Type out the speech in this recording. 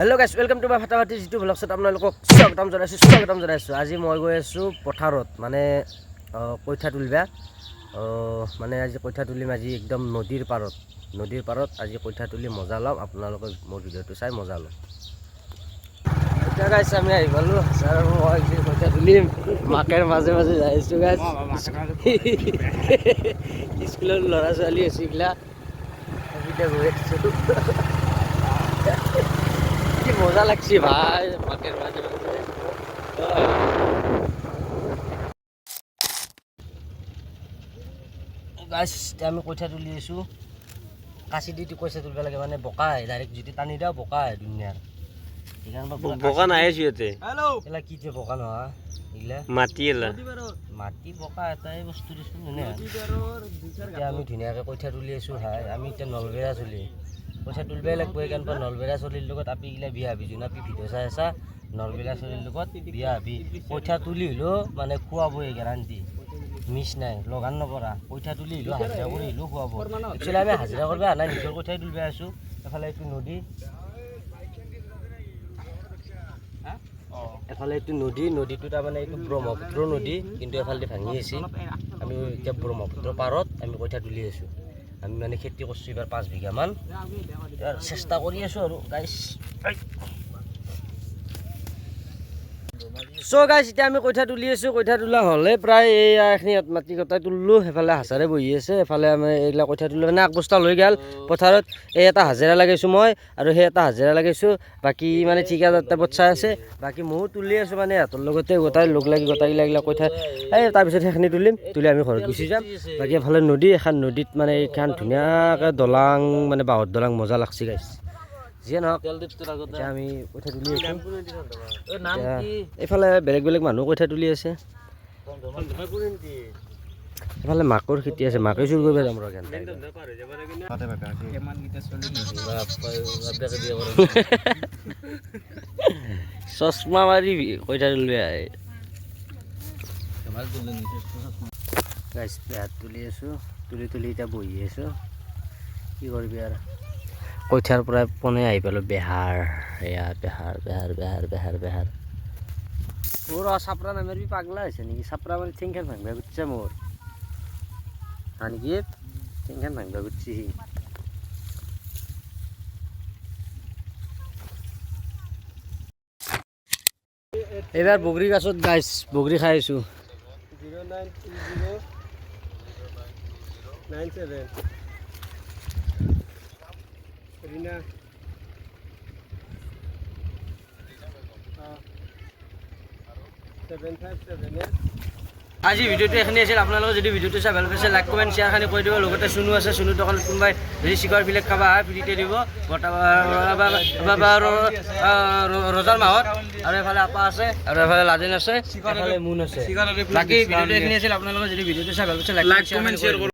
Hello' গাইছ, welcome to my ফাটাফাটি যিটো ভ্লগছত আপোনালোকক স্বাগতম জনাইছোঁ। আজি মই গৈ আছোঁ পথাৰত, মানে কঠীয়া তুলিবা। মানে আজি কঠীয়া তুলিম, আজি একদম নদীৰ পাৰত আজি কঠীয়া তুলি মজা ল'ম। আপোনালোকে মোৰ ভিডিঅ'টো চাই মজা ল'ম। এতিয়া গাইছ আমি আহি পালোঁ, ছাৰ মই কঠীয়া তুলিম, মাকেৰ মাজে মাজে যাই আছোঁ গাইছ। স্কুলৰ ল'ৰা ছোৱালী আছে এইগিলা, এতিয়া গৈ আছোঁ। কি মজা লাগছে ভাই, মাকের মাঝে মাঝে গাইছ। আমি কঠীয়া তুলি আছোঁ, কাঁচি দি কঠীয়া তুলিব লাগে, মানে বোকা আহে ডাইৰেক্ট, যদি টানি দিওঁ বোকা আহে ধুনীয়াৰ। বোকা নাই সিহঁতে, এইগিলা কি যে বোকা নহয়, এইগিলা মাটি বোকা এটাই বস্তু দিছোঁ। এতিয়া আমি ধুনীয়াকৈ কঠীয়া তুলি আছোঁ ভাই। আমি এতিয়া নলবেৰা চলি কঠীয়া তুলিবই লাগিব, সেইকাৰণে নলবেৰা চলিৰ লগত আপি গিলা বিয়া হাবি যোন আপি ভিডিঅ' চাই আছা, নলবেৰা চলিৰ লগত বিয়া হাবি কঠীয়া তুলি হ'লেও মানে খুৱাবই গেৰাণ্টি, মিছ নাই, লগান নকৰা। কঠীয়া তুলি হ'লেও হাজিৰা কৰি হ'লেও খুৱাব। একচুৱেলি আমি হাজিৰা কৰিব অহা নাই, নিজৰ কঠীয়াই তুলিব আছোঁ। এফালে এইটো নদী, এফালে এইটো নদীটো তাৰমানে এইটো ব্ৰহ্মপুত্ৰ নদী, কিন্তু এফালেদি ভাঙি আছে। আমি এতিয়া ব্ৰহ্মপুত্ৰ পাৰত আমি কঠীয়া তুলি আছোঁ। আমি মানে খেতি কৰিছোঁ এইবাৰ 5 বিঘামান, চেষ্টা কৰি আছোঁ আৰু গাইছ। চ' গাইছ, এতিয়া আমি কঠীয়া তুলি আছোঁ। কঠীয়া তোলা হ'লে প্ৰায় এইখিনি মাটি কটাই তুলিলোঁ। সেইফালে হাজাৰে বহি আছে, এফালে আমি এইগিলা কঠীয়া তুলিলোঁ মানে আগবস্তা লৈ গ'ল পথাৰত। এই এটা হাজিৰা লগাইছোঁ মই, আৰু সেই এটা হাজিৰা লগাইছোঁ। বাকী মানে ঠিকাদাৰ টাইপত চাই আছে, বাকী ময়ো তুলি আছোঁ মানে সিহঁতৰ লগতে গোটাই লগ লাগি গোটাইগিলা কঠীয়া। তাৰপিছত সেইখিনি তুলি আমি ঘৰত গুচি যাম। বাকী এফালে নদী, এখন নদীত মানে এইখন ধুনীয়াকৈ দলং, মানে বাঁহৰ দলং মজা লাগছে গাইছ। যিয়ে নহওক এতিয়া আমি কঠীয়া তুলি আছোঁ। এইফালে বেলেগ বেলেগ মানুহ কঠীয়া তুলি আছে। এইফালে মাকৰ খেতি আছে, মাকে চুৰ কৰিব যাম ৰ। চশমা মাৰি কঠীয়া তুলিব আহে গাইছ। বেহাত তুলি আছোঁ, তুলি এতিয়া বহি আছোঁ। কি কৰিবি আৰু, কঠীয়াৰ পৰা পোনে আহি পালোঁ বেহাৰ। এয়া বেহাৰ মোৰ চাপৰা নামেৰবি পাগলা হৈছে নেকি? চাপৰা মানে ঠেংখান ভাঙবা খুজিছে মোৰ, হয় নেকি? ঠেংখান ভাঙবা খুজিছে সি। এইবাৰ বগৰী গাছত গাইছ, বগৰী খাই আছোঁ। 092097 আজি ভিডিঅ'টো এইখিনি আছিল। আপোনালোকে যদি ভিডিঅ'টো চাই ভাল পাইছে, লাইক কমেণ্ট শ্বেয়াৰ খানি কৰি দিব। লগতে চুনু আছে, চুনুৰ দোকানত কোনোবাই যদি চিকাৰ বিলাক খাবা ফ্ৰীতে দিব ৰজাৰ মাহত। আৰু এফালে আপা আছে, আৰু এফালে লাজেন আছে, এফালে মুন আছে। বাকী ভিডিঅ'টো এইখিনি আছিল। আপোনালোকে যদি ভিডিঅ'টো চাই ভাল পাইছে, লাইক কমেণ্ট শ্বেয়াৰ